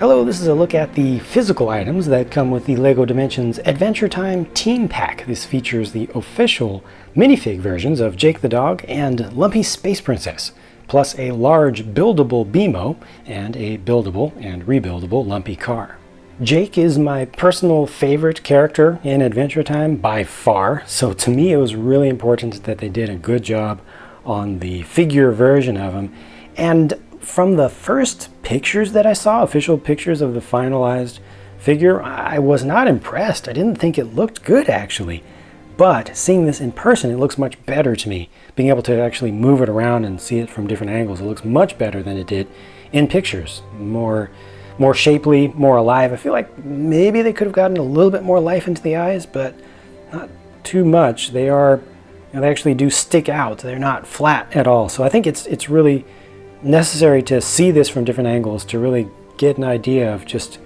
Hello, this is a look at the physical items that come with the LEGO Dimensions Adventure Time Team Pack. This features the official minifig versions of Jake the Dog and Lumpy Space Princess, plus a large buildable BMO and a buildable and rebuildable Lumpy car. Jake is my personal favorite character in Adventure Time by far, so to me it was really important that they did a good job on the figure version of him. And from the first pictures that I saw, official pictures of the finalized figure, I was not impressed. I didn't think it looked good actually. But seeing this in person, it looks much better to me. Being able to actually move it around and see it from different angles, it looks much better than it did in pictures. More shapely, more alive. I feel like maybe they could have gotten a little bit more life into the eyes, but not too much. They actually do stick out. They're not flat at all. So I think it's really necessary to see this from different angles to really get an idea of just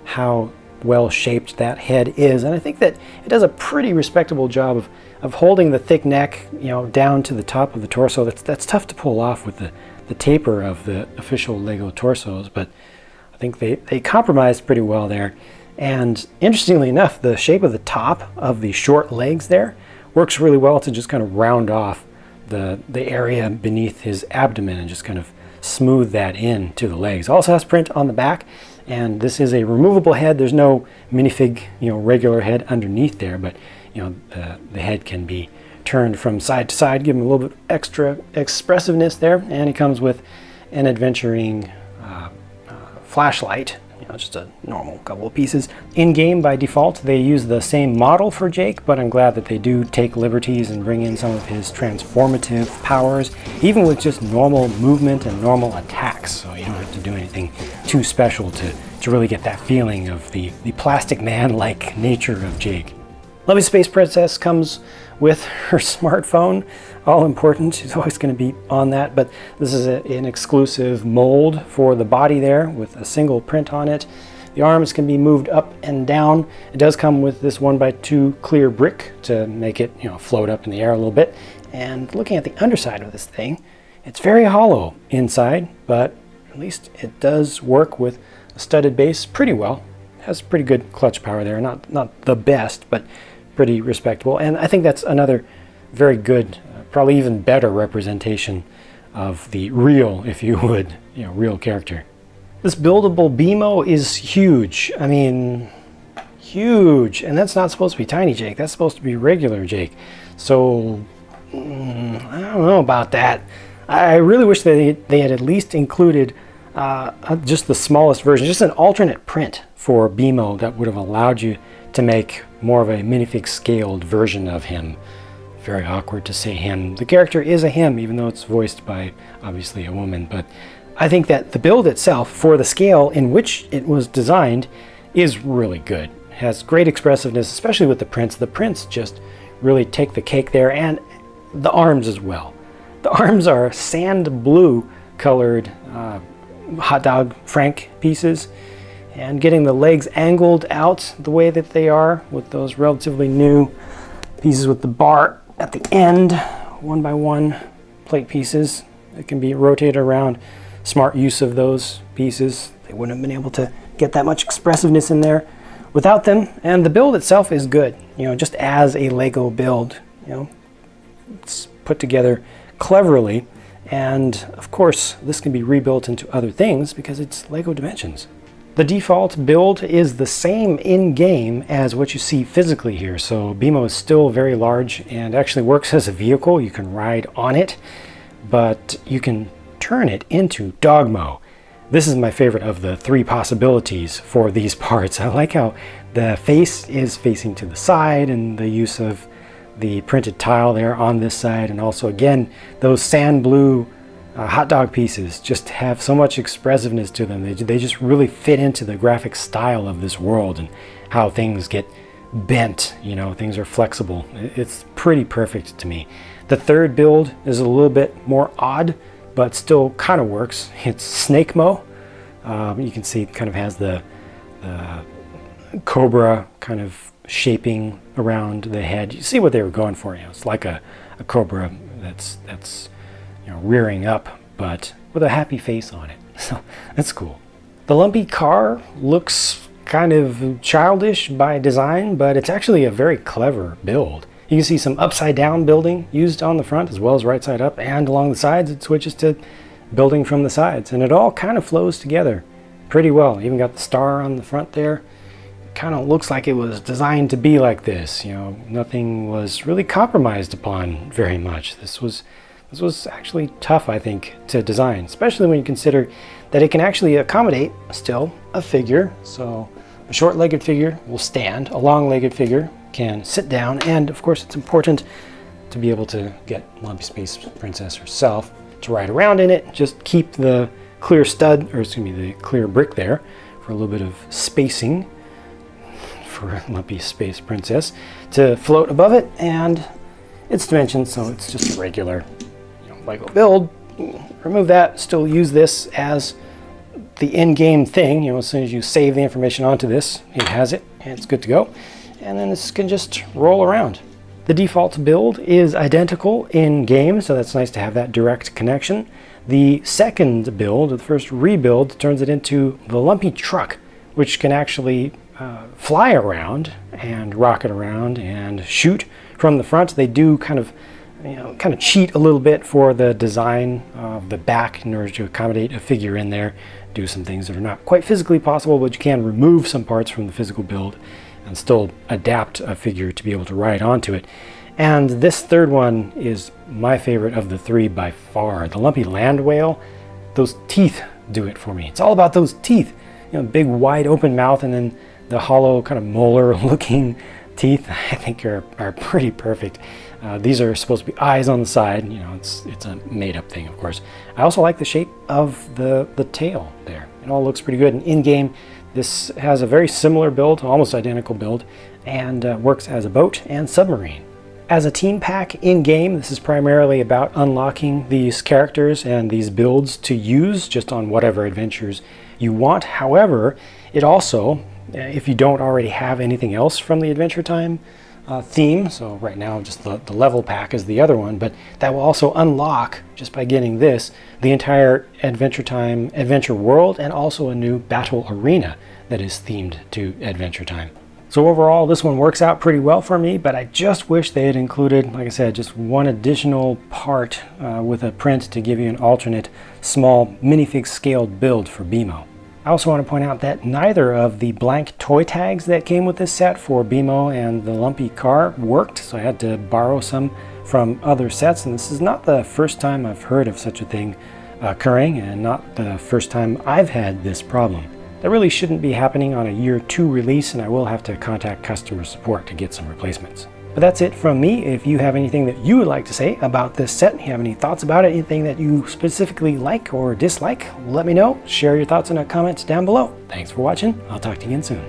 how well shaped that head is. And I think that it does a pretty respectable job of holding the thick neck, down to the top of the torso. That's tough to pull off with the taper of the official LEGO torsos, but I think they compromised pretty well there. And interestingly enough, the shape of the top of the short legs there works really well to just kind of round off the area beneath his abdomen and just kind of smooth that in to the legs. Also has print on the back, and this is a removable head. There's no minifig, regular head underneath there, but the head can be turned from side to side, give him a little bit extra expressiveness there. And it comes with an adventuring flashlight, just a normal couple of pieces. In-game, by default, they use the same model for Jake, but I'm glad that they do take liberties and bring in some of his transformative powers, even with just normal movement and normal attacks. So you don't have to do anything too special to really get that feeling of the plastic man-like nature of Jake. Lumpy Space Princess comes with her smartphone, all important. She's always going to be on that, but this is an exclusive mold for the body there with a single print on it. The arms can be moved up and down. It does come with this 1x2 clear brick to make it float up in the air a little bit. And looking at the underside of this thing, it's very hollow inside, but at least it does work with a studded base pretty well. It has pretty good clutch power there. Not the best, but pretty respectable. And I think that's another very good, probably even better representation of the real, if you would, real character. This buildable BMO is huge. I mean, huge. And that's not supposed to be tiny Jake. That's supposed to be regular Jake. So, I don't know about that. I really wish they had at least included just the smallest version, just an alternate print for BMO that would have allowed you to make more of a minifig scaled version of him. Very awkward to say him. The character is a him, even though it's voiced by obviously a woman, but I think that the build itself, for the scale in which it was designed, is really good. It has great expressiveness, especially with the prints. The prints just really take the cake there, and the arms as well. The arms are sand blue colored hot dog Frank pieces, and getting the legs angled out the way that they are with those relatively new pieces with the bar at the end, 1x1 plate pieces that can be rotated around. Smart use of those pieces. They wouldn't have been able to get that much expressiveness in there without them. And the build itself is good, just as a LEGO build. It's put together cleverly, and of course this can be rebuilt into other things because it's LEGO Dimensions. The default build is the same in-game as what you see physically here. So BMO is still very large and actually works as a vehicle. You can ride on it, but you can turn it into Dogmo. This is my favorite of the three possibilities for these parts. I like how the face is facing to the side and the use of the printed tile there on this side, and also again those sand blue hot dog pieces just have so much expressiveness to them. They just really fit into the graphic style of this world and how things get bent, things are flexible. It's pretty perfect to me. The third build is a little bit more odd, but still kind of works. It's Snake Mo. You can see it kind of has the cobra kind of shaping around the head. You see what they were going for. It's like a cobra that's rearing up, but with a happy face on it. So that's cool. The lumpy car looks kind of childish by design, but it's actually a very clever build. You can see some upside down building used on the front as well as right side up, and along the sides it switches to building from the sides, and it all kind of flows together pretty well. Even got the star on the front there. Kind of looks like it was designed to be like this. You know, nothing was really compromised upon very much. This was actually tough, I think, to design, especially when you consider that it can actually accommodate still a figure. So a short-legged figure will stand, a long-legged figure can sit down, and of course it's important to be able to get Lumpy Space Princess herself to ride around in it. Just keep the clear stud, or excuse me, the clear brick there for a little bit of spacing for Lumpy Space Princess to float above it, and its dimensions, so it's just a regular, Lego build. Remove that, still use this as the in-game thing. As soon as you save the information onto this, it has it and it's good to go, and then this can just roll around. The default build is identical in game, so that's nice to have that direct connection. The second build, the first rebuild, turns it into the Lumpy Truck, which can actually fly around and rocket around and shoot from the front. They do kind of cheat a little bit for the design of the back in order to accommodate a figure in there. Do some things that are not quite physically possible, but you can remove some parts from the physical build and still adapt a figure to be able to ride onto it. And this third one is my favorite of the three by far. The Lumpy Land Whale, those teeth do it for me. It's all about those teeth. Big wide open mouth, and then the hollow kind of molar looking teeth, I think are pretty perfect. These are supposed to be eyes on the side. It's a made-up thing, of course. I also like the shape of the tail there. It all looks pretty good. And in-game, this has a very similar build, almost identical build, and works as a boat and submarine. As a team pack in-game, this is primarily about unlocking these characters and these builds to use just on whatever adventures you want. However, it also, if you don't already have anything else from the Adventure Time theme, so right now just the level pack is the other one, but that will also unlock, just by getting this, the entire Adventure Time adventure world, and also a new battle arena that is themed to Adventure Time. So overall, this one works out pretty well for me, but I just wish they had included, like I said, just one additional part with a print to give you an alternate small minifig scaled build for BMO. I also want to point out that neither of the blank toy tags that came with this set for BMO and the Lumpy car worked, so I had to borrow some from other sets, and this is not the first time I've heard of such a thing occurring, and not the first time I've had this problem. That really shouldn't be happening on a year 2 release, and I will have to contact customer support to get some replacements. But that's it from me. If you have anything that you would like to say about this set, you have any thoughts about it, anything that you specifically like or dislike, let me know. Share your thoughts in the comments down below. Thanks for watching. I'll talk to you again soon.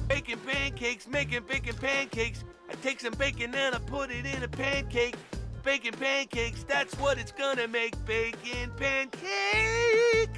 Baking pancakes, making bacon pancakes. I take some bacon and I put it in a pancake. Bacon pancakes, that's what it's gonna make. Bacon pancake.